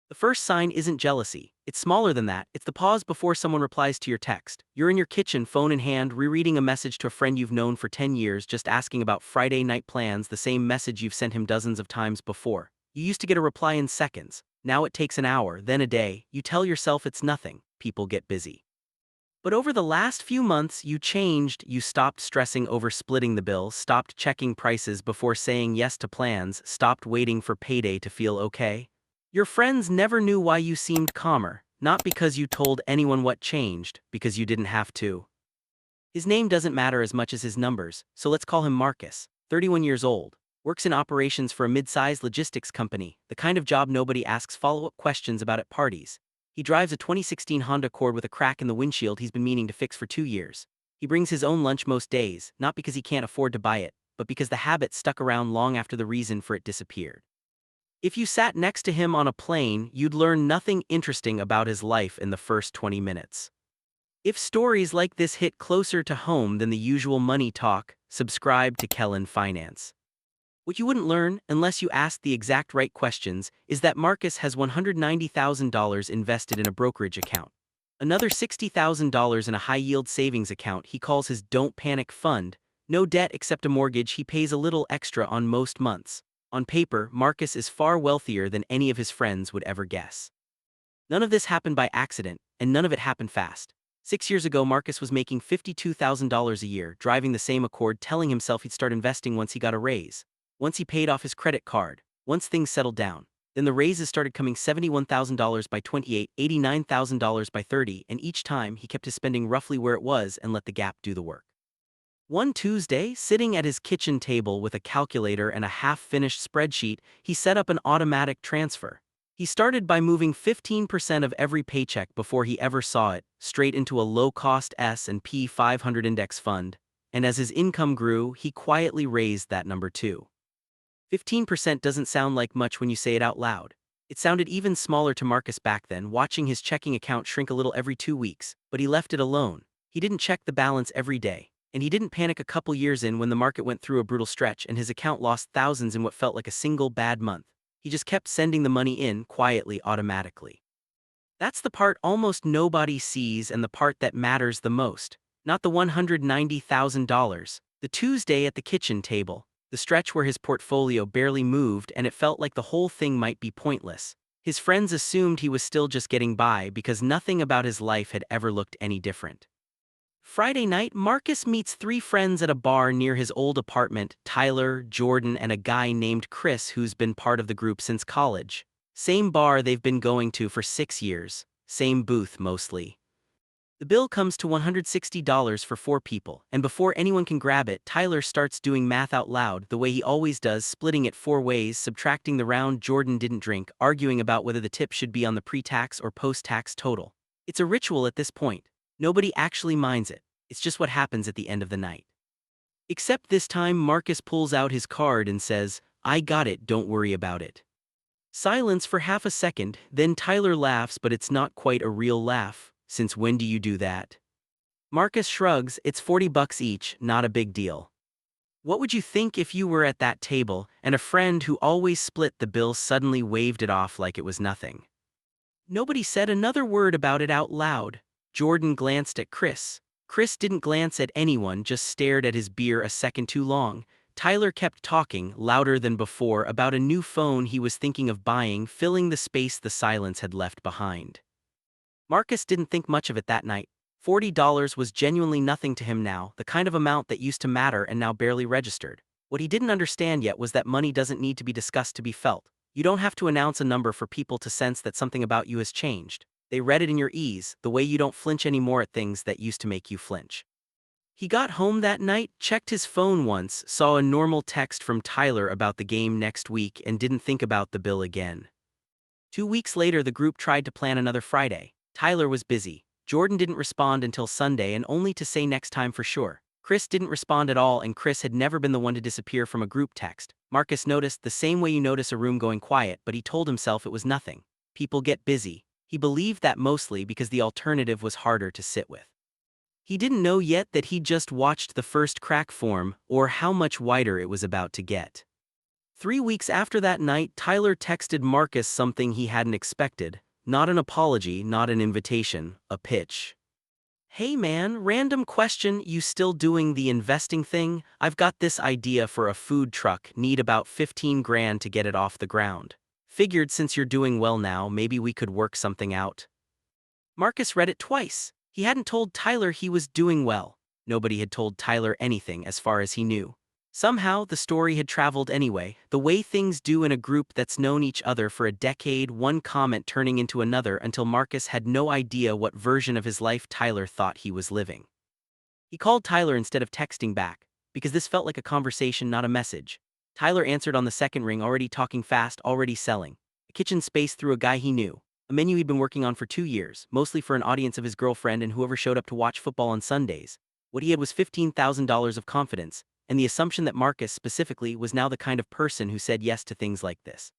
The first sign isn't jealousy. It's smaller than that. It's the pause before someone replies to your text. You're in your kitchen, phone in hand, rereading a message to a friend you've known for 10 years, just asking about Friday night plans, the same message you've sent him dozens of times before. You used to get a reply in seconds. Now it takes an hour, then a day. You tell yourself it's nothing. People get busy. But over the last few months, you changed. You stopped stressing over splitting the bill, stopped checking prices before saying yes to plans, stopped waiting for payday to feel okay. Your friends never knew why you seemed calmer, not because you told anyone what changed, because you didn't have to. His name doesn't matter as much as his numbers, so let's call him Marcus, 31 years old, works in operations for a mid-sized logistics company, the kind of job nobody asks follow-up questions about at parties. He drives a 2016 Honda Accord with a crack in the windshield he's been meaning to fix for 2 years. He brings his own lunch most days, not because he can't afford to buy it, but because the habit stuck around long after the reason for it disappeared. If you sat next to him on a plane, you'd learn nothing interesting about his life in the first 20 minutes. If stories like this hit closer to home than the usual money talk, subscribe to Kellen Finance. What you wouldn't learn, unless you asked the exact right questions, is that Marcus has $190,000 invested in a brokerage account. Another $60,000 in a high-yield savings account he calls his Don't Panic Fund. No debt except a mortgage. He pays a little extra on most months. On paper, Marcus is far wealthier than any of his friends would ever guess. None of this happened by accident, and none of it happened fast. 6 years ago, Marcus was making $52,000 a year, driving the same Accord, telling himself he'd start investing once he got a raise. Once he paid off his credit card, once things settled down. Then the raises started coming, $71,000 by 28, $89,000 by 30, and each time he kept his spending roughly where it was and let the gap do the work. One Tuesday, sitting at his kitchen table with a calculator and a half-finished spreadsheet, he set up an automatic transfer. He started by moving 15% of every paycheck before he ever saw it, straight into a low-cost S&P 500 index fund, and as his income grew, he quietly raised that number too. 15% doesn't sound like much when you say it out loud. It sounded even smaller to Marcus back then, watching his checking account shrink a little every 2 weeks, but he left it alone. He didn't check the balance every day. And he didn't panic a couple years in when the market went through a brutal stretch and his account lost thousands in what felt like a single bad month. He just kept sending the money in quietly, automatically. That's the part almost nobody sees and the part that matters the most. Not the $190,000. The Tuesday at the kitchen table, the stretch where his portfolio barely moved and it felt like the whole thing might be pointless. His friends assumed he was still just getting by because nothing about his life had ever looked any different. Friday night, Marcus meets 3 friends at a bar near his old apartment: Tyler, Jordan, and a guy named Chris who's been part of the group since college. Same bar they've been going to for 6 years, same booth mostly. The bill comes to $160 for 4 people, and before anyone can grab it, Tyler starts doing math out loud the way he always does, splitting it 4 ways, subtracting the round Jordan didn't drink, arguing about whether the tip should be on the pre-tax or post-tax total. It's a ritual at this point. Nobody actually minds it. It's just what happens at the end of the night. Except this time Marcus pulls out his card and says, "I got it, don't worry about it." Silence for half a second, then Tyler laughs, but it's not quite a real laugh. "Since when do you do that?" Marcus shrugs. "It's $40 each, not a big deal." What would you think if you were at that table and a friend who always split the bill suddenly waved it off like it was nothing? Nobody said another word about it out loud. Jordan glanced at Chris. Chris didn't glance at anyone, just stared at his beer a second too long. Tyler kept talking, louder than before, about a new phone he was thinking of buying, filling the space the silence had left behind. Marcus didn't think much of it that night. $40 was genuinely nothing to him now, the kind of amount that used to matter and now barely registered. What he didn't understand yet was that money doesn't need to be discussed to be felt. You don't have to announce a number for people to sense that something about you has changed. They read it in your ease, the way you don't flinch anymore at things that used to make you flinch. He got home that night, checked his phone once, saw a normal text from Tyler about the game next week, and didn't think about the bill again. 2 weeks later, the group tried to plan another Friday. Tyler was busy. Jordan didn't respond until Sunday, and only to say next time for sure. Chris didn't respond at all, and Chris had never been the one to disappear from a group text. Marcus noticed the same way you notice a room going quiet, but he told himself it was nothing. People get busy. He believed that mostly because the alternative was harder to sit with. He didn't know yet that he'd just watched the first crack form, or how much wider it was about to get. 3 weeks after that night, Tyler texted Marcus something he hadn't expected. Not an apology, not an invitation, a pitch. Hey man, random question, you still doing the investing thing? I've got this idea for a food truck, need about 15 grand to get it off the ground. Figured since you're doing well now, maybe we could work something out. Marcus read it twice. He hadn't told Tyler he was doing well. Nobody had told Tyler anything as far as he knew. Somehow, the story had traveled anyway, the way things do in a group that's known each other for a decade, one comment turning into another until Marcus had no idea what version of his life Tyler thought he was living. He called Tyler instead of texting back, because this felt like a conversation, not a message. Tyler answered on the second ring, already talking fast, already selling. A kitchen space through a guy he knew. A menu he'd been working on for 2 years, mostly for an audience of his girlfriend and whoever showed up to watch football on Sundays. What he had was $15,000 of confidence, and the assumption that Marcus specifically was now the kind of person who said yes to things like this.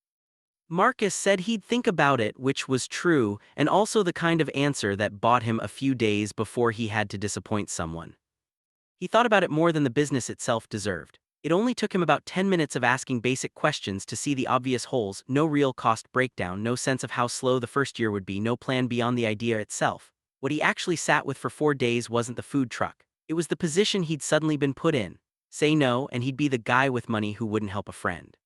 Marcus said he'd think about it, which was true, and also the kind of answer that bought him a few days before he had to disappoint someone. He thought about it more than the business itself deserved. It only took him about 10 minutes of asking basic questions to see the obvious holes, no real cost breakdown, no sense of how slow the first year would be, no plan beyond the idea itself. What he actually sat with for 4 days wasn't the food truck. It was the position he'd suddenly been put in. Say no, and he'd be the guy with money who wouldn't help a friend.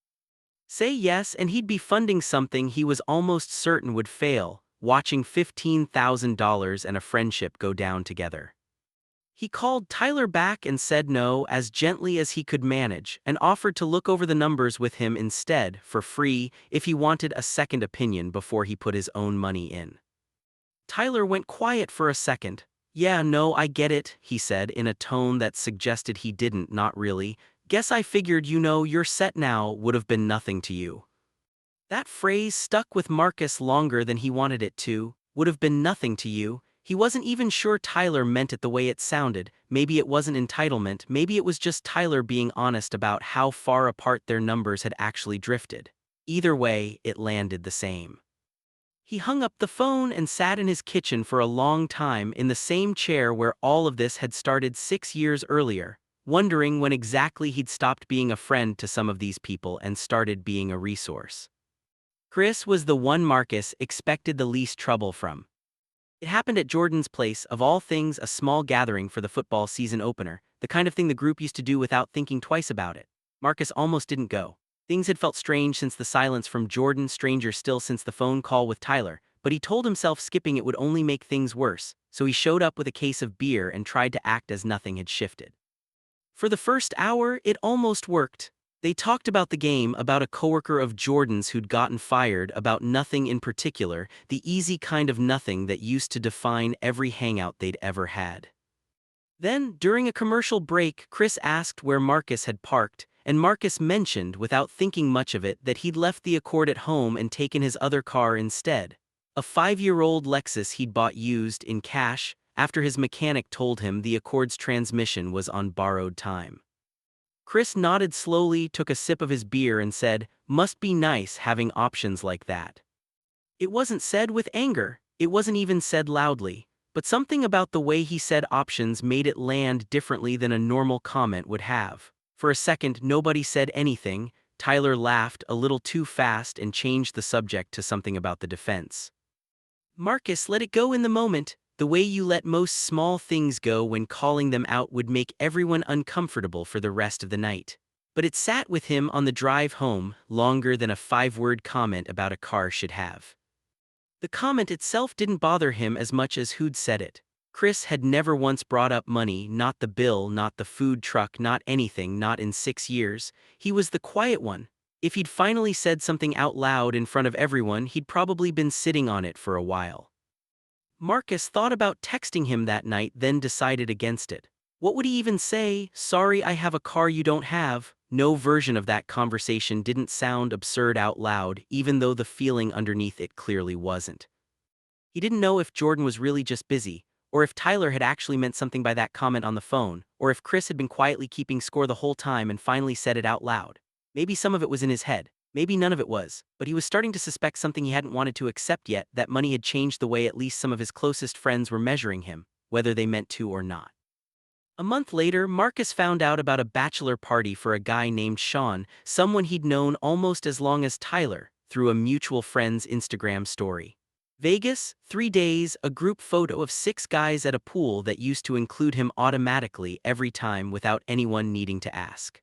Say yes, and he'd be funding something he was almost certain would fail, watching $15,000 and a friendship go down together. He called Tyler back and said no as gently as he could manage, and offered to look over the numbers with him instead, for free, if he wanted a second opinion before he put his own money in. Tyler went quiet for a second. Yeah, no, I get it, he said in a tone that suggested he didn't, not really. Guess I figured you're set now would have been nothing to you. That phrase stuck with Marcus longer than he wanted it to, would have been nothing to you. He wasn't even sure Tyler meant it the way it sounded. Maybe it wasn't entitlement, maybe it was just Tyler being honest about how far apart their numbers had actually drifted. Either way, it landed the same. He hung up the phone and sat in his kitchen for a long time in the same chair where all of this had started 6 years earlier, wondering when exactly he'd stopped being a friend to some of these people and started being a resource. Chris was the one Marcus expected the least trouble from. It happened at Jordan's place, of all things a small gathering for the football season opener, the kind of thing the group used to do without thinking twice about it. Marcus almost didn't go. Things had felt strange since the silence from Jordan, stranger still since the phone call with Tyler, but he told himself skipping it would only make things worse, so he showed up with a case of beer and tried to act as nothing had shifted. For the first hour, it almost worked. They talked about the game, about a coworker of Jordan's who'd gotten fired, about nothing in particular, the easy kind of nothing that used to define every hangout they'd ever had. Then, during a commercial break, Chris asked where Marcus had parked, and Marcus mentioned, without thinking much of it, that he'd left the Accord at home and taken his other car instead. A 5-year-old Lexus he'd bought used in cash, after his mechanic told him the Accord's transmission was on borrowed time. Chris nodded slowly, took a sip of his beer and said, "Must be nice having options like that." It wasn't said with anger, it wasn't even said loudly, but something about the way he said options made it land differently than a normal comment would have. For a second, nobody said anything. Tyler laughed a little too fast and changed the subject to something about the defense. Marcus let it go in the moment. The way you let most small things go when calling them out would make everyone uncomfortable for the rest of the night. But it sat with him on the drive home, longer than a 5-word comment about a car should have. The comment itself didn't bother him as much as who'd said it. Chris had never once brought up money, not the bill, not the food truck, not anything, not in 6 years. He was the quiet one. If he'd finally said something out loud in front of everyone, he'd probably been sitting on it for a while. Marcus thought about texting him that night, then decided against it. What would he even say? Sorry, I have a car you don't have. No version of that conversation didn't sound absurd out loud, even though the feeling underneath it clearly wasn't. He didn't know if Jordan was really just busy, or if Tyler had actually meant something by that comment on the phone, or if Chris had been quietly keeping score the whole time and finally said it out loud. Maybe some of it was in his head. Maybe none of it was, but he was starting to suspect something he hadn't wanted to accept yet, that money had changed the way at least some of his closest friends were measuring him, whether they meant to or not. A month later, Marcus found out about a bachelor party for a guy named Sean, someone he'd known almost as long as Tyler, through a mutual friend's Instagram story. Vegas, 3 days, a group photo of 6 guys at a pool that used to include him automatically every time without anyone needing to ask.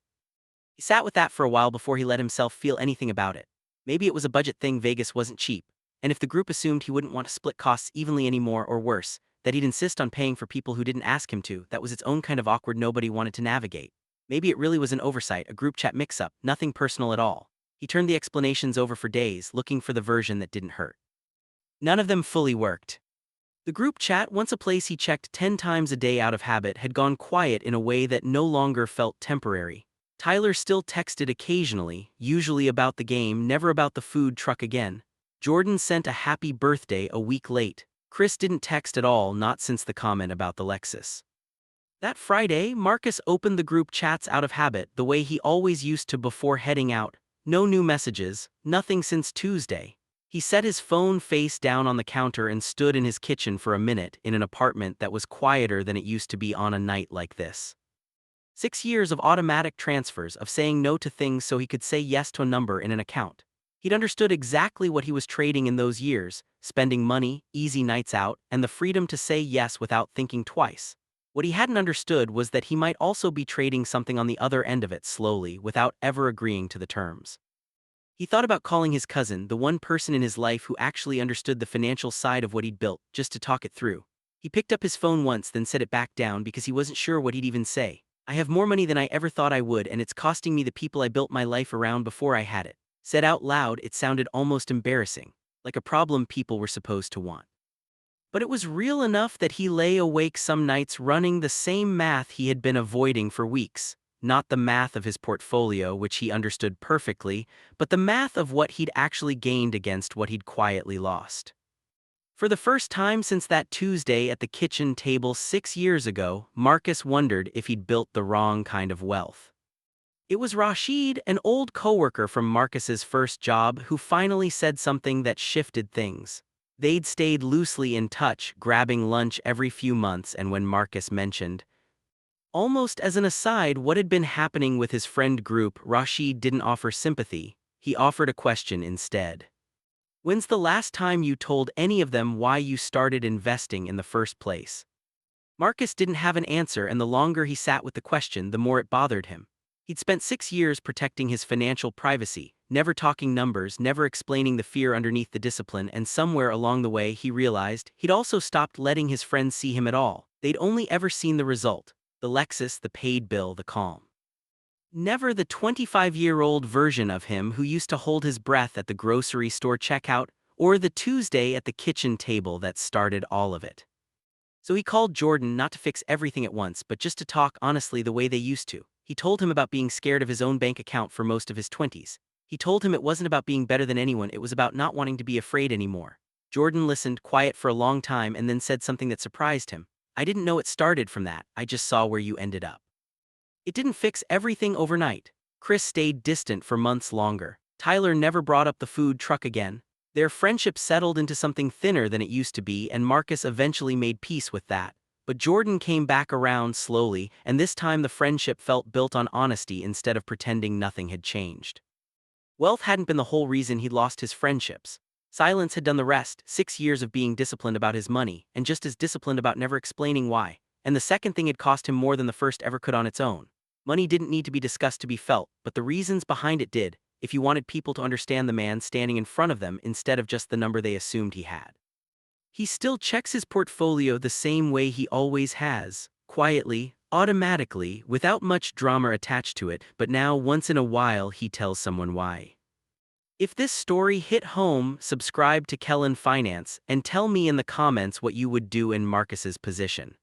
He sat with that for a while before he let himself feel anything about it. Maybe it was a budget thing. Vegas wasn't cheap, and if the group assumed he wouldn't want to split costs evenly anymore, or worse, that he'd insist on paying for people who didn't ask him to, that was its own kind of awkward nobody wanted to navigate. Maybe it really was an oversight, a group chat mix-up, nothing personal at all. He turned the explanations over for days, looking for the version that didn't hurt. None of them fully worked. The group chat, once a place he checked 10 times a day out of habit, had gone quiet in a way that no longer felt temporary. Tyler still texted occasionally, usually about the game, never about the food truck again. Jordan sent a happy birthday a week late. Chris didn't text at all, not since the comment about the Lexus. That Friday, Marcus opened the group chats out of habit, the way he always used to before heading out. No new messages, nothing since Tuesday. He set his phone face down on the counter and stood in his kitchen for a minute, in an apartment that was quieter than it used to be on a night like this. 6 years of automatic transfers, of saying no to things so he could say yes to a number in an account. He'd understood exactly what he was trading in those years: spending money, easy nights out, and the freedom to say yes without thinking twice. What he hadn't understood was that he might also be trading something on the other end of it, slowly, without ever agreeing to the terms. He thought about calling his cousin, the one person in his life who actually understood the financial side of what he'd built, just to talk it through. He picked up his phone once, then set it back down because he wasn't sure what he'd even say. "I have more money than I ever thought I would, and it's costing me the people I built my life around before I had it." Said out loud, it sounded almost embarrassing, like a problem people were supposed to want. But it was real enough that he lay awake some nights running the same math he had been avoiding for weeks. Not the math of his portfolio, which he understood perfectly, but the math of what he'd actually gained against what he'd quietly lost. For the first time since that Tuesday at the kitchen table 6 years ago, Marcus wondered if he'd built the wrong kind of wealth. It was Rashid, an old coworker from Marcus's first job, who finally said something that shifted things. They'd stayed loosely in touch, grabbing lunch every few months, and when Marcus mentioned, almost as an aside, what had been happening with his friend group, Rashid didn't offer sympathy. He offered a question instead. "When's the last time you told any of them why you started investing in the first place?" Marcus didn't have an answer, and the longer he sat with the question, the more it bothered him. He'd spent 6 years protecting his financial privacy, never talking numbers, never explaining the fear underneath the discipline, and somewhere along the way he realized he'd also stopped letting his friends see him at all. They'd only ever seen the result: the Lexus, the paid bill, the calm. Never the 25-year-old version of him who used to hold his breath at the grocery store checkout, or the Tuesday at the kitchen table that started all of it. So he called Jordan, not to fix everything at once, but just to talk honestly the way they used to. He told him about being scared of his own bank account for most of his 20s. He told him it wasn't about being better than anyone, it was about not wanting to be afraid anymore. Jordan listened, quiet for a long time, and then said something that surprised him. "I didn't know it started from that, I just saw where you ended up." It didn't fix everything overnight. Chris stayed distant for months longer. Tyler never brought up the food truck again. Their friendship settled into something thinner than it used to be, and Marcus eventually made peace with that. But Jordan came back around slowly, and this time the friendship felt built on honesty instead of pretending nothing had changed. Wealth hadn't been the whole reason he'd lost his friendships. Silence had done the rest: 6 years of being disciplined about his money, and just as disciplined about never explaining why. And the second thing had cost him more than the first ever could on its own. Money didn't need to be discussed to be felt, but the reasons behind it did, if you wanted people to understand the man standing in front of them instead of just the number they assumed he had. He still checks his portfolio the same way he always has, quietly, automatically, without much drama attached to it, but now once in a while he tells someone why. If this story hit home, subscribe to Kellen Finance and tell me in the comments what you would do in Marcus's position.